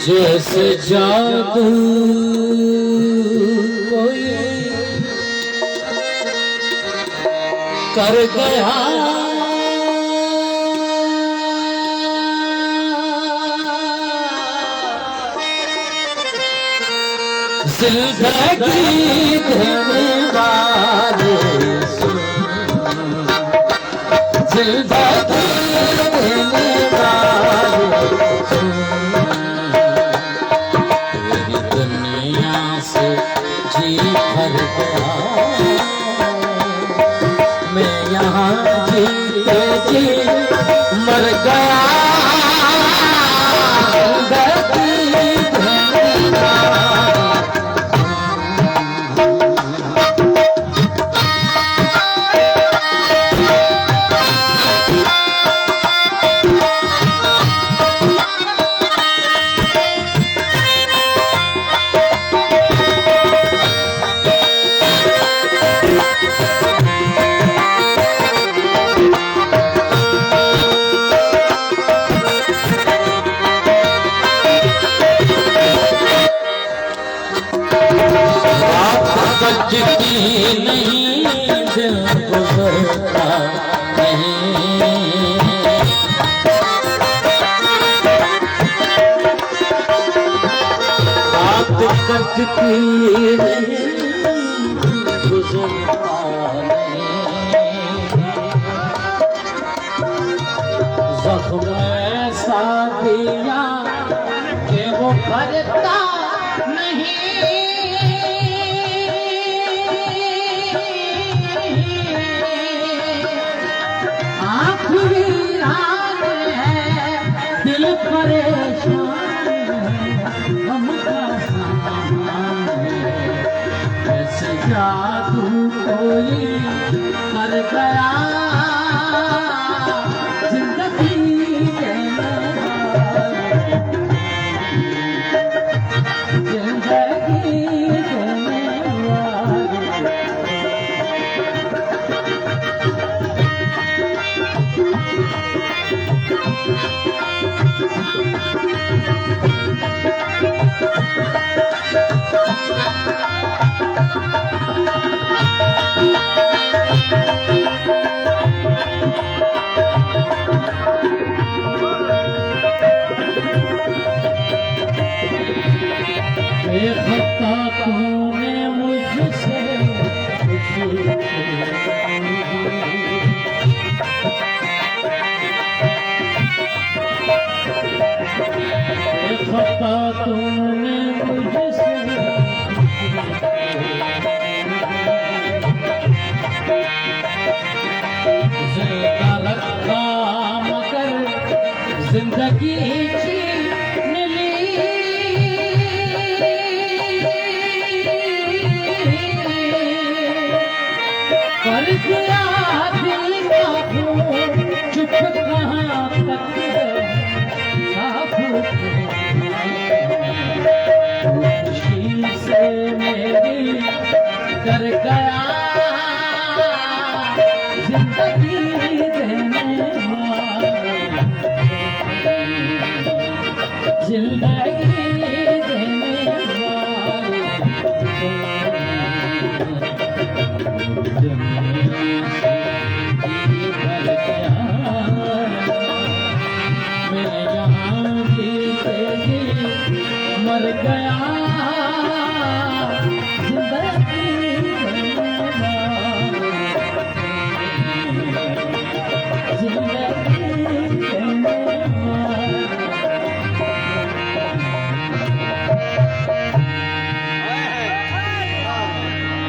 जैसे जादू कोई कर गया जिंदगी देने वाले जिंदगी देने वाले तेरी दुनिया से जी भर गया मैं यहाँ जीते जी मर गया बजती नहीं दिल गुजरता नहीं बात बजती नहीं गुजरता नहीं जख्म ऐसा दिया कि वो भरता नहीं दिल परेशान हम का सामान ऐसे जादू कोई कर गया जिंदगी देने जिंदगी देने बेखता तूने मुझसे बेखता तूने मुझसे जिंदा रखा मगर जिंदगी छीन ली कर दिया दिल का खून चुप कहाँ तक खुशी से मेरी कर गया जिंदगी देने जिंदगी देने मैं यहाँ जीते जी मर गया